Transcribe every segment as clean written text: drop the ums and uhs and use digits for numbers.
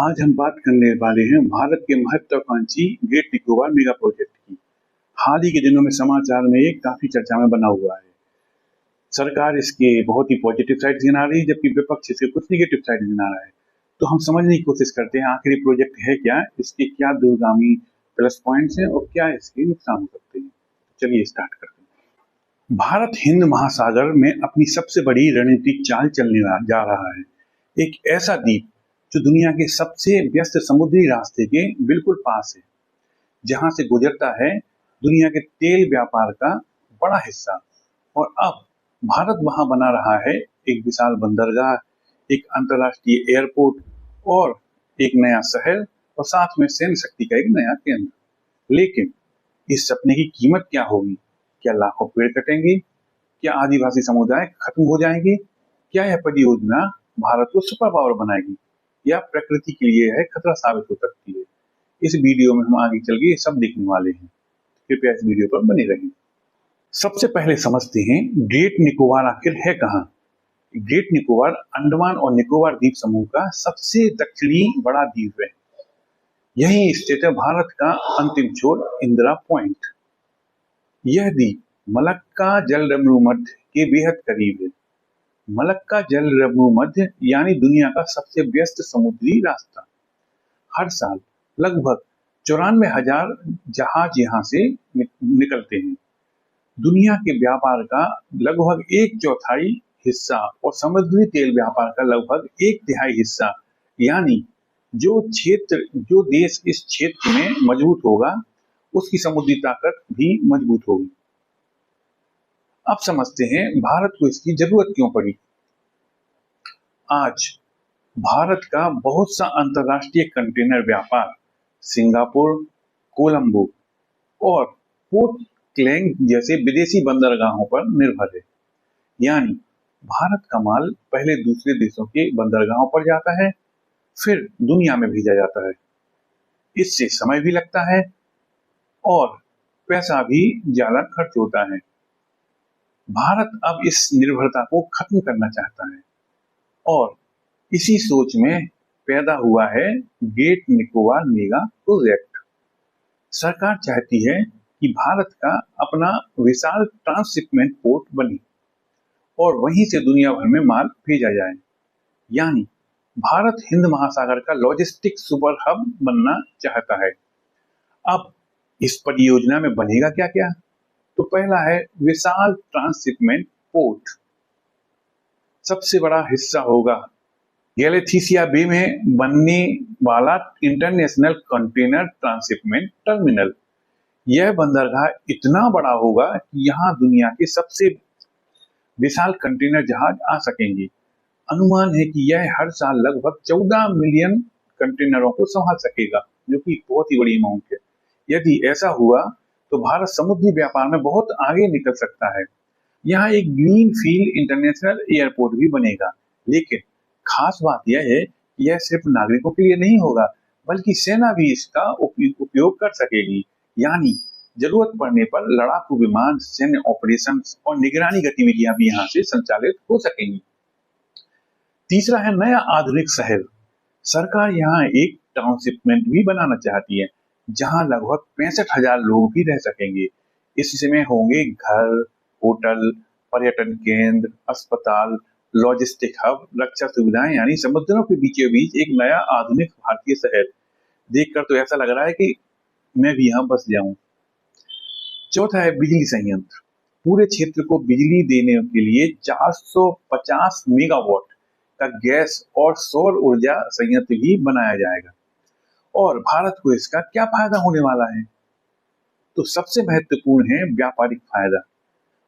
आज हम बात करने वाले हैं भारत के महत्वाकांक्षी ग्रेट निकोबार मेगा प्रोजेक्ट की। हाल ही के दिनों में समाचार में ये काफी चर्चा में बना हुआ है। सरकार इसके बहुत ही पॉजिटिव साइड गिना रही है, जबकि विपक्ष इसके कुछ निगेटिव साइड गिना रहा है। तो हम समझने की कोशिश करते हैं आखिर ये प्रोजेक्ट है क्या, इसके क्या दूरगामी प्लस पॉइंट्स हैं और क्या इसके नुकसान हो सकते हैं। चलिए स्टार्ट करते हैं। भारत हिंद महासागर में अपनी सबसे बड़ी रणनीतिक चाल चलने जा रहा है। एक ऐसा द्वीप जो दुनिया के सबसे व्यस्त समुद्री रास्ते के बिल्कुल पास है, जहां से गुजरता है दुनिया के तेल व्यापार का बड़ा हिस्सा। और अब भारत वहां बना रहा है एक विशाल बंदरगाह, एक अंतर्राष्ट्रीय एयरपोर्ट और एक नया शहर और साथ में सैन्य शक्ति का एक नया केंद्र। लेकिन इस सपने की कीमत क्या होगी? क्या लाखों पेड़ कटेंगे? क्या आदिवासी समुदाय खत्म हो जाएंगे? क्या यह परियोजना भारत को सुपर पावर बनाएगी या प्रकृति के लिए यह खतरा साबित हो सकती है? इस वीडियो में हम आगे चल के ये सब देखने वाले हैं। कृपया इस वीडियो पर बने रहें। सबसे पहले समझते हैं ग्रेट निकोबार आखिर है कहाँ। ग्रेट निकोबार अंडमान और निकोबार द्वीप समूह का सबसे दक्षिणी बड़ा द्वीप है। यही स्थित है भारत का अंतिम छोर इंदिरा पॉइंट। यह द्वीप मलक्का जलरम्लू मध्य के बेहद करीब है। मलक्का जलरम्लू मध्य यानी दुनिया का सबसे व्यस्त समुद्री रास्ता। हर साल लगभग 94,000 जहाज यहाँ से निकलते हैं। दुनिया के व्यापार का लगभग एक चौथाई हिस्सा और समुद्री तेल व्यापार का लगभग एक तिहाई हिस्सा, यानी जो देश इस क्षेत्र में मजबूत होगा उसकी समुद्री ताकत भी मजबूत होगी। अब समझते हैं भारत को इसकी जरूरत क्यों पड़ी। आज भारत का बहुत सा अंतरराष्ट्रीय कंटेनर व्यापार सिंगापुर, कोलंबो और पोर्ट क्लैंग जैसे विदेशी बंदरगाहों पर निर्भर है। यानी भारत का माल पहले दूसरे देशों के बंदरगाहों पर जाता है, फिर दुनिया में भेजा जाता है। इससे समय भी लगता है और पैसा भी ज्यादा खर्च होता है। भारत अब इस निर्भरता को खत्म करना चाहता है और इसी सोच में पैदा हुआ है ग्रेट निकोबार मेगा प्रोजेक्ट। सरकार चाहती है कि भारत का अपना विशाल ट्रांसशिपमेंट पोर्ट बने और वहीं से दुनिया भर में माल भेजा जाए। यानी भारत हिंद महासागर का लॉजिस्टिक सुपर हब बनना चाहता है। अब इस परियोजना में बनेगा क्या क्या? तो पहला है विशाल ट्रांसशिपमेंट पोर्ट। सबसे बड़ा हिस्सा होगा गैलेथिसिया बे में बनने वाला इंटरनेशनल कंटेनर ट्रांसशिपमेंट टर्मिनल। यह बंदरगाह इतना बड़ा होगा कि यहाँ दुनिया के सबसे विशाल कंटेनर जहाज आ सकेंगे। अनुमान है कि यह हर साल लगभग 14 मिलियन कंटेनरों को संभाल सकेगा, जो कि बहुत ही बड़ी अमाउंट है। यदि ऐसा हुआ तो भारत समुद्री व्यापार में बहुत आगे निकल सकता है। यहाँ एक ग्रीन फील्ड इंटरनेशनल एयरपोर्ट भी बनेगा। लेकिन खास बात यह है कि यह सिर्फ नागरिकों के लिए नहीं होगा, बल्कि सेना भी इसका उपयोग कर सकेगी। यानी जरूरत पड़ने पर लड़ाकू विमान, सैन्य ऑपरेशंस और निगरानी गतिविधियां भी यहाँ से संचालित हो सकेंगी। तीसरा है नया आधुनिक शहर। सरकार यहाँ एक टाउनशिपमेंट भी बनाना चाहती है, जहाँ लगभग 65,000 लोग भी रह सकेंगे। इसमें होंगे घर, होटल, पर्यटन केंद्र, अस्पताल, लॉजिस्टिक हब, रक्षा सुविधाएं, यानी समुद्रों के बीचों बीच एक नया आधुनिक भारतीय शहर। देखकर तो ऐसा लग रहा है कि मैं भी यहाँ बस जाऊं। चौथा है बिजली संयंत्र। पूरे क्षेत्र को बिजली देने के लिए 450 मेगावाट का गैस और सौर ऊर्जा संयंत्र भी बनाया जाएगा। और भारत को इसका क्या फायदा होने वाला है? तो सबसे महत्वपूर्ण है व्यापारिक फायदा।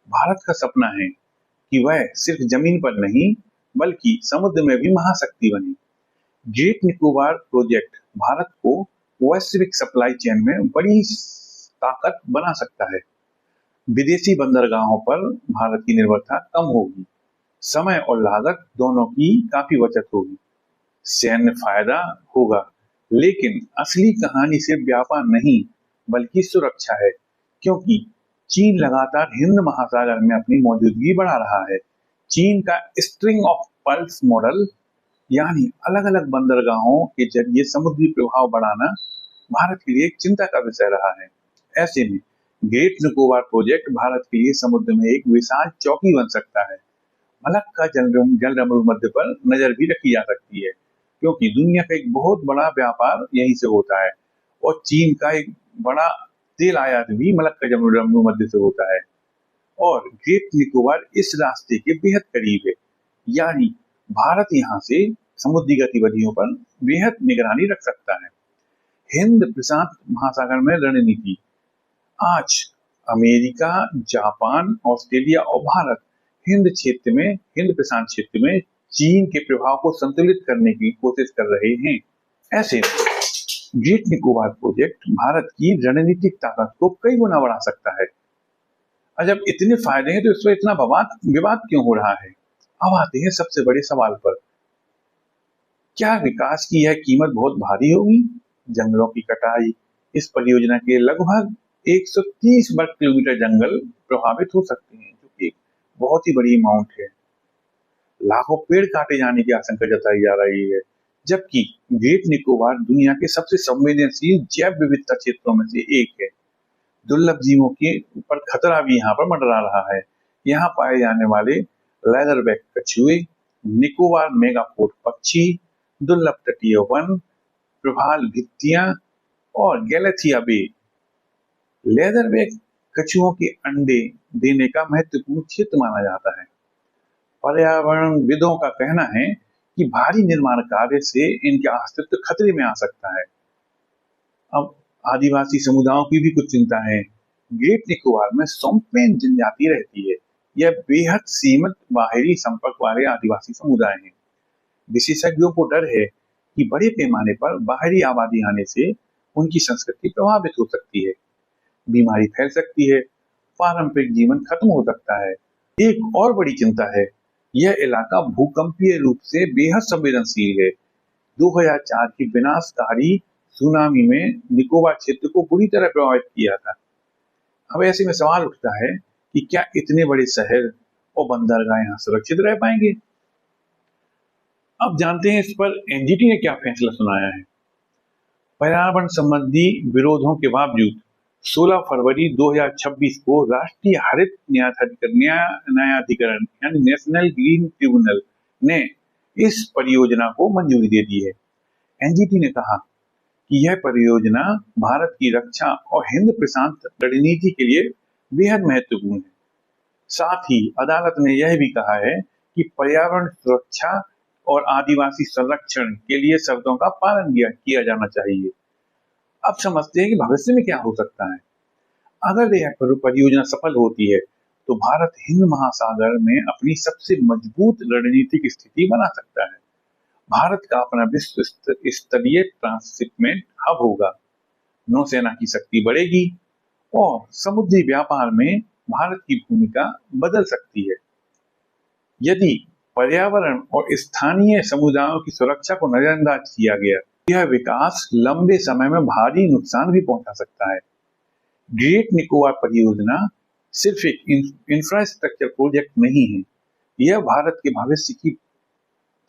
भारत का सपना है कि वह सिर्फ जमीन पर नहीं बल्कि समुद्र में भी महाशक्ति बने। ग्रेट निकोबार प्रोजेक्ट भारत को वैश्विक सप्लाई चेन में बड़ी ताकत बना सकता है। विदेशी बंदरगाहों पर भारत की निर्भरता कम होगी, समय और लागत दोनों की काफी बचत होगी, सैन्य फायदा होगा। लेकिन असली कहानी सिर्फ व्यापार नहीं बल्कि सुरक्षा है, क्योंकि चीन लगातार हिंद महासागर में अपनी मौजूदगी बढ़ा रहा है। चीन का स्ट्रिंग ऑफ पर्ल्स मॉडल यानी अलग अलग बंदरगाहों के जरिए समुद्री प्रभाव बढ़ाना भारत के लिए एक चिंता का विषय रहा है। ऐसे में ग्रेट निकोबार प्रोजेक्ट भारत के लिए समुद्र में एक विशाल चौकी बन सकता है। मलक्का जल मध्य पर नजर भी रखी जा सकती है, क्योंकि दुनिया का एक बहुत बड़ा व्यापार यहीं से होता है और चीन का एक बड़ा तेल आयात भी मलक्का जल मध्य से होता है और ग्रेट निकोबार इस रास्ते के बेहद करीब है। यानी भारत यहाँ से समुद्री गतिविधियों पर बेहद निगरानी रख सकता है। हिंद प्रशांत महासागर में रणनीति। आज अमेरिका, जापान, ऑस्ट्रेलिया और भारत हिंद प्रशांत क्षेत्र में चीन के प्रभाव को संतुलित करने की कोशिश कर रहे हैं। ऐसे ग्रेट निकोबार प्रोजेक्ट भारत की रणनीतिक ताकत को कई गुना बढ़ा सकता है। और जब इतने फायदे हैं तो इस पर इतना विवाद क्यों हो रहा है? अब आते हैं सबसे बड़े सवाल पर। क्या विकास की यह कीमत बहुत भारी होगी? जंगलों की कटाई। इस परियोजना के लगभग 130 वर्ग किलोमीटर जंगल प्रभावित हो सकते हैं, जो कि बहुत ही बड़ी अमाउंट है। लाखों पेड़ काटे जाने की आशंका जताई जा रही है, जबकि ग्रेट निकोबार दुनिया के सबसे संवेदनशील जैव विविधता क्षेत्रों में से एक है। दुर्लभ जीवों के ऊपर खतरा भी यहाँ पर मंडरा रहा है। यहाँ पाए जाने वाले लेदरबैक कछुए, निकोबार मेगापोड पक्षी, दुर्लभ तटीय वन, प्रभाल भित्तियां और गैलेथिया बे लेदरबैक कछुओं के अंडे देने का महत्वपूर्ण क्षेत्र माना जाता है। पर्यावरणविदों का कहना है कि भारी निर्माण कार्य से इनका अस्तित्व खतरे में आ सकता है। अब आदिवासी समुदायों की भी कुछ चिंता है। ग्रेट निकोबार में सोम्पेन जनजाति रहती है। यह बेहद सीमित बाहरी संपर्क वाले आदिवासी समुदाय हैं। विशेषज्ञों को डर है कि बड़े पैमाने पर बाहरी आबादी आने से उनकी संस्कृति प्रभावित हो सकती है, बीमारी फैल सकती है, पारंपरिक जीवन खत्म हो सकता है। एक और बड़ी चिंता है, यह इलाका भूकंपीय रूप से बेहद संवेदनशील है। 2004 की विनाशकारी सुनामी में निकोबार क्षेत्र को बुरी तरह प्रभावित किया था। अब ऐसे में सवाल उठता है कि क्या इतने बड़े शहर और बंदरगाह यहाँ सुरक्षित रह पाएंगे? अब जानते हैं इस पर एनजीटी ने क्या फैसला सुनाया है। पर्यावरण संबंधी विरोधों के बावजूद 16 फरवरी 2026 को राष्ट्रीय हरित न्यायाधिकरण यानी नेशनल ग्रीन ट्रिब्यूनल ने इस परियोजना को मंजूरी दे दी है। एनजीटी ने कहा कि यह परियोजना भारत की रक्षा और हिंद प्रशांत रणनीति के लिए बेहद महत्वपूर्ण है। साथ ही अदालत ने यह भी कहा है कि पर्यावरण सुरक्षा और आदिवासी संरक्षण के लिए शर्तों का पालन किया जाना चाहिए। अब समझते हैं कि भविष्य में क्या हो सकता है। अगर यह परियोजना सफल होती है तो भारत हिंद महासागर में अपनी सबसे मजबूत रणनीतिक स्थिति बना सकता है। भारत का अपना विश्व स्तरीय ट्रांसशिपमेंट हब होगा, नौसेना की शक्ति बढ़ेगी और समुद्री व्यापार में भारत की भूमिका बदल सकती है। यदि पर्यावरण और स्थानीय समुदायों की सुरक्षा को नजरअंदाज किया गया, यह विकास लंबे समय में भारी नुकसान भी पहुंचा सकता है। ग्रेट निकोबार परियोजना सिर्फ एक इंफ्रास्ट्रक्चर प्रोजेक्ट नहीं है, यह भारत के भविष्य की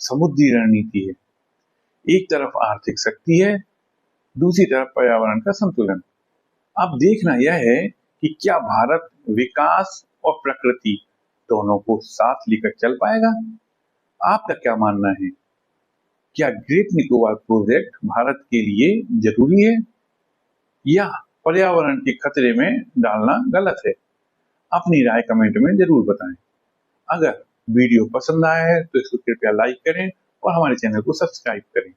समुद्री रणनीति है। एक तरफ आर्थिक शक्ति है, दूसरी तरफ पर्यावरण का संतुलन। अब देखना यह है कि क्या भारत विकास और प्रकृति दोनों को साथ लेकर चल पाएगा। आपका क्या मानना है? क्या ग्रेट निकोबार प्रोजेक्ट भारत के लिए जरूरी है या पर्यावरण के खतरे में डालना गलत है? अपनी राय कमेंट में जरूर बताएं। अगर वीडियो पसंद आया है तो इसको कृपया लाइक करें और हमारे चैनल को सब्सक्राइब करें।